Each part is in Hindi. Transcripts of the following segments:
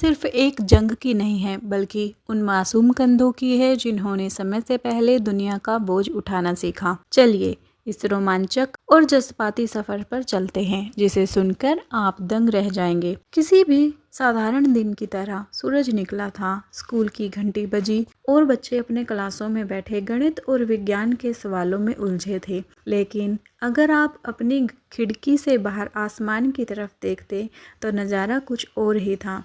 सिर्फ एक जंग की नहीं है, बल्कि उन मासूम कंधों की है जिन्होंने समय से पहले दुनिया का बोझ उठाना सीखा। चलिए इस रोमांचक और जज्बाती सफर पर चलते हैं, जिसे सुनकर आप दंग रह जाएंगे। किसी भी साधारण दिन की तरह सूरज निकला था, स्कूल की घंटी बजी और बच्चे अपने क्लासों में बैठे गणित और विज्ञान के सवालों में उलझे थे। लेकिन अगर आप अपनी खिड़की से बाहर आसमान की तरफ देखते तो नज़ारा कुछ और ही था।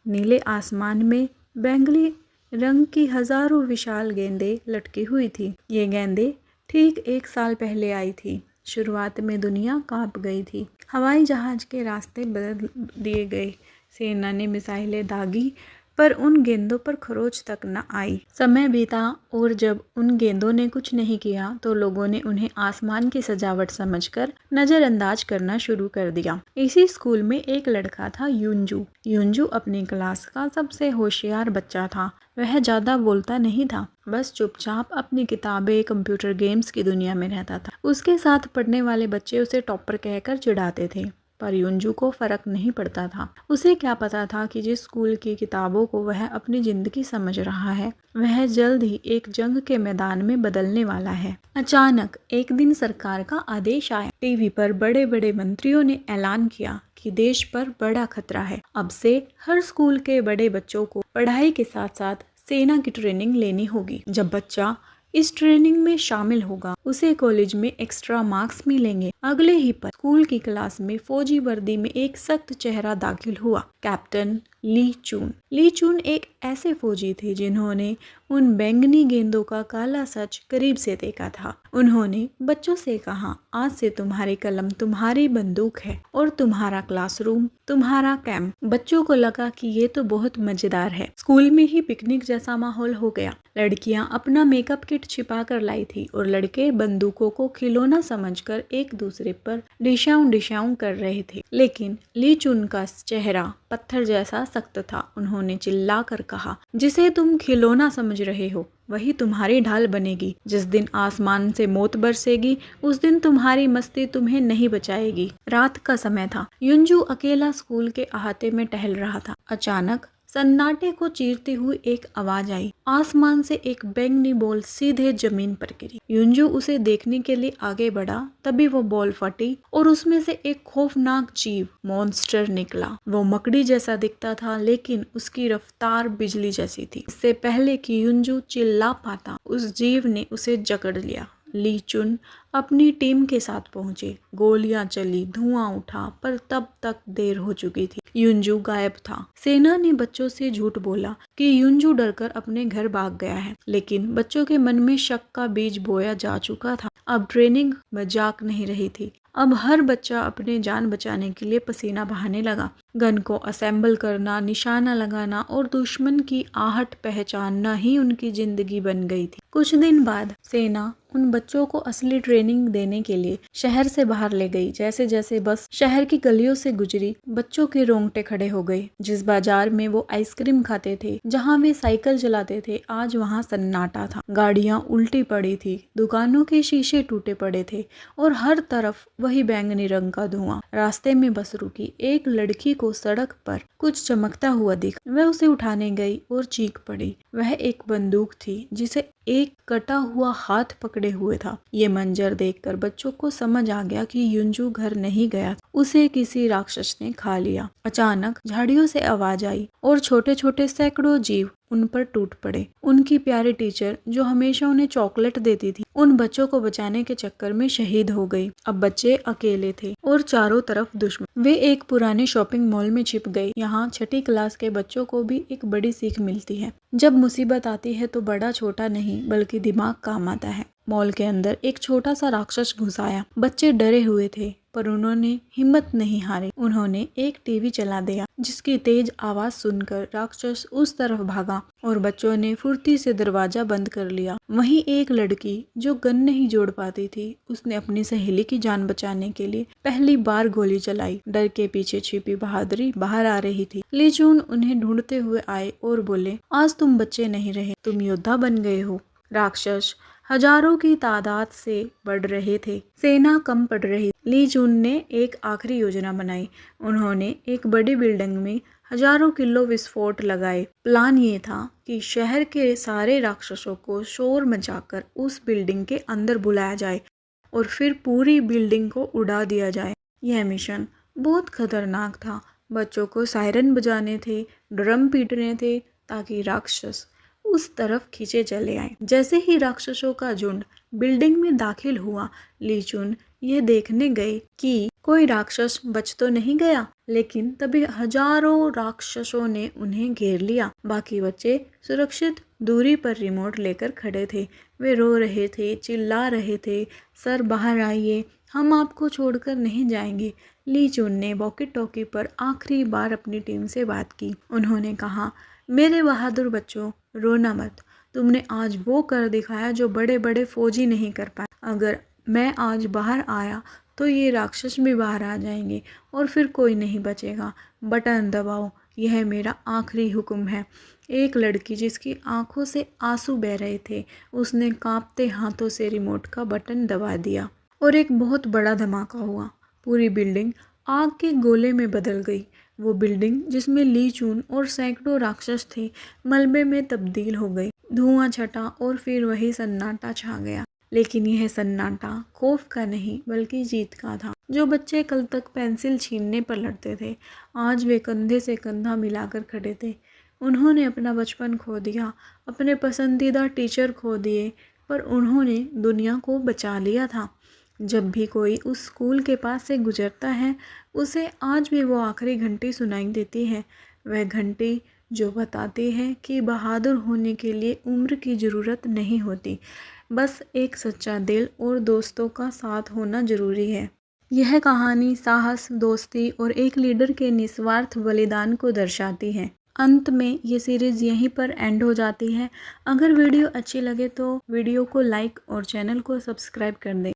नीले आसमान में बैंगनी रंग की हजारों विशाल गेंदें लटकी हुई थी। ये गेंदें ठीक 1 साल पहले आई थी। शुरुआत में दुनिया कांप गई थी। हवाई जहाज के रास्ते बदल दिए गए, सेना ने मिसाइलें दागी, पर उन गेंदों पर खरोच तक न आई। समय बीता और जब उन गेंदों ने कुछ नहीं किया तो लोगों ने उन्हें आसमान की सजावट समझकर नजरअंदाज करना शुरू कर दिया। इसी स्कूल में एक लड़का था, यूंजू। यूंजू अपनी क्लास का सबसे होशियार बच्चा था। वह ज्यादा बोलता नहीं था, बस चुपचाप अपनी किताबें, कंप्यूटर गेम्स की दुनिया में रहता था। उसके साथ पढ़ने वाले बच्चे उसे टॉपर कहकर चिढ़ाते थे, पर यूंजू को फर्क नहीं पड़ता था। उसे क्या पता था कि जिस स्कूल की किताबों को वह अपनी जिंदगी समझ रहा है, वह जल्द ही एक जंग के मैदान में बदलने वाला है। अचानक एक दिन सरकार का आदेश आया। टीवी पर बड़े बड़े मंत्रियों ने ऐलान किया कि देश पर बड़ा खतरा है। अब से हर स्कूल के बड़े बच्चों को पढ़ाई के साथ साथ सेना की ट्रेनिंग लेनी होगी। जब बच्चा इस ट्रेनिंग में शामिल होगा, उसे कॉलेज में एक्स्ट्रा मार्क्स मिलेंगे। अगले ही पल स्कूल की क्लास में फौजी वर्दी में एक सख्त चेहरा दाखिल हुआ, कैप्टन ली चून। ली चून एक ऐसे फौजी थे जिन्होंने उन बैंगनी गेंदों का काला सच करीब से देखा था। उन्होंने बच्चों से कहा, आज से तुम्हारी कलम तुम्हारी बंदूक है और तुम्हारा क्लासरूम तुम्हारा कैंप। बच्चों को लगा कि ये तो बहुत मजेदार है। स्कूल में ही पिकनिक जैसा माहौल हो गया। लड़कियां अपना मेकअप किट छिपा कर लाई थी और लड़के बंदूकों को खिलौना समझकर एक दूसरे पर डिशाऊं कर रहे थे। लेकिन ली चुन का चेहरा पत्थर जैसा सख्त था। उन्होंने चिल्ला कर कहा, जिसे तुम खिलौना समझ रहे हो वही तुम्हारी ढाल बनेगी। जिस दिन आसमान से मौत बरसेगी, उस दिन तुम्हारी मस्ती तुम्हें नहीं बचाएगी। रात का समय था। यूंजू अकेला स्कूल के अहाते में टहल रहा था। अचानक सन्नाटे को चीरती हुई एक आवाज आई। आसमान से एक बैंगनी बॉल सीधे जमीन पर गिरी। यूंजू उसे देखने के लिए आगे बढ़ा, तभी वो बॉल फटी और उसमें से एक खौफनाक जीव, मॉन्स्टर निकला। वो मकड़ी जैसा दिखता था, लेकिन उसकी रफ्तार बिजली जैसी थी। इससे पहले कि यूंजू चिल्ला पाता, उस जीव ने उसे जकड़ लिया। ली चुन अपनी टीम के साथ पहुंचे। गोलियां चली, धुआं उठा, पर तब तक देर हो चुकी थी। यूंजू गायब था। सेना ने बच्चों से झूठ बोला कि यूंजू डरकर अपने घर भाग गया है, लेकिन बच्चों के मन में शक का बीज बोया जा चुका था। अब ट्रेनिंग मजाक नहीं रही थी। अब हर बच्चा अपने जान बचाने के लिए पसीना बहाने लगा। गन को असेंबल करना, निशाना लगाना और दुश्मन की आहट पहचानना ही उनकी जिंदगी बन गई थी। कुछ दिन बाद सेना उन बच्चों को असली ट्रेनिंग देने के लिए शहर से बाहर ले गई। जैसे जैसे बस शहर की गलियों से गुजरी, बच्चों के रोंगटे खड़े हो गए। जिस बाजार में वो आइसक्रीम खाते थे, जहाँ वे साइकिल चलाते थे, आज वहाँ सन्नाटा था। गाड़ियाँ उल्टी पड़ी थी, दुकानों के शीशे टूटे पड़े थे और हर तरफ वही बैंगनी रंग का धुआं। रास्ते में बस रुकी। एक लड़की को सड़क पर कुछ चमकता हुआ दिखा। वह उसे उठाने गई और चीख पड़ी। वह एक बंदूक थी जिसे एक कटा हुआ हाथ पकड़े हुए था। ये मंजर देखकर बच्चों को समझ आ गया कि यूंजू घर नहीं गया, उसे किसी राक्षस ने खा लिया। अचानक झाड़ियों से आवाज आई और छोटे छोटे सैकड़ों जीव उन पर टूट पड़े। उनकी प्यारी टीचर, जो हमेशा उन्हें चॉकलेट देती थी, उन बच्चों को बचाने के चक्कर में शहीद हो गई। अब बच्चे अकेले थे और चारों तरफ दुश्मन। वे एक पुराने शॉपिंग मॉल में छिप गए। यहाँ छठी क्लास के बच्चों को भी एक बड़ी सीख मिलती है। जब मुसीबत आती है तो बड़ा छोटा नहीं, बल्कि दिमाग काम आता है। मॉल के अंदर एक छोटा सा राक्षस घुस आया। बच्चे डरे हुए थे, पर उन्होंने हिम्मत नहीं हारी। उन्होंने एक टीवी चला दिया, जिसकी तेज आवाज सुनकर राक्षस उस तरफ भागा और बच्चों ने फुर्ती से दरवाजा बंद कर लिया। वहीं एक लड़की, जो गन नहीं जोड़ पाती थी, उसने अपनी सहेली की जान बचाने के लिए पहली बार गोली चलाई। डर के पीछे छिपी बहादुरी बाहर आ रही थी। ली चून उन्हें ढूंढते हुए आए और बोले, आज तुम बच्चे नहीं रहे, तुम योद्धा बन गए हो। राक्षस हजारों की तादाद से बढ़ रहे थे। सेना कम पड़ रही। ली चून ने एक आखिरी योजना बनाई। उन्होंने एक बड़ी बिल्डिंग में हजारों किलो विस्फोट लगाए। प्लान ये था कि शहर के सारे राक्षसों को शोर मचाकर उस बिल्डिंग के अंदर बुलाया जाए और फिर पूरी बिल्डिंग को उड़ा दिया जाए। यह मिशन बहुत खतरनाक था। बच्चों को सायरन बजाने थे, ड्रम पीटने थे ताकि राक्षस उस तरफ खींचे चले आए। जैसे ही राक्षसों का झुंड बिल्डिंग में दाखिल हुआ, ली चुन ये देखने गए कि कोई राक्षस बच तो नहीं गया, लेकिन तभी हजारों राक्षसों ने उन्हें घेर लिया। बाकी बच्चे सुरक्षित दूरी पर रिमोट लेकर खड़े थे। वे रो रहे थे, चिल्ला रहे थे, सर बाहर आइए, हम आपको छोड़कर नहीं जाएंगे। ली चुन ने वॉकी टॉकी पर आखिरी बार अपनी टीम से बात की। उन्होंने कहा, मेरे बहादुर बच्चों, रोना मत। तुमने आज वो कर दिखाया जो बड़े बड़े फौजी नहीं कर पाए। अगर मैं आज बाहर आया तो ये राक्षस भी बाहर आ जाएंगे और फिर कोई नहीं बचेगा। बटन दबाओ, यह मेरा आखिरी हुक्म है। एक लड़की जिसकी आंखों से आंसू बह रहे थे, उसने कांपते हाथों से रिमोट का बटन दबा दिया और एक बहुत बड़ा धमाका हुआ। पूरी बिल्डिंग आग के गोले में बदल गई। वो बिल्डिंग जिसमें ली चुन और सैकड़ों राक्षस थे, मलबे में तब्दील हो गई। धुआं छटा और फिर वही सन्नाटा छा गया। लेकिन यह सन्नाटा खौफ का नहीं बल्कि जीत का था। जो बच्चे कल तक पेंसिल छीनने पर लड़ते थे, आज वे कंधे से कंधा मिलाकर खड़े थे। उन्होंने अपना बचपन खो दिया, अपने पसंदीदा टीचर खो दिए, पर उन्होंने दुनिया को बचा लिया था। जब भी कोई उस स्कूल के पास से गुजरता है, उसे आज भी वो आखिरी घंटी सुनाई देती है। वह घंटी जो बताती है कि बहादुर होने के लिए उम्र की ज़रूरत नहीं होती, बस एक सच्चा दिल और दोस्तों का साथ होना ज़रूरी है। यह कहानी साहस, दोस्ती और एक लीडर के निस्वार्थ बलिदान को दर्शाती है। अंत में ये सीरीज़ यहीं पर एंड हो जाती है। अगर वीडियो अच्छी लगे तो वीडियो को लाइक और चैनल को सब्सक्राइब कर दें।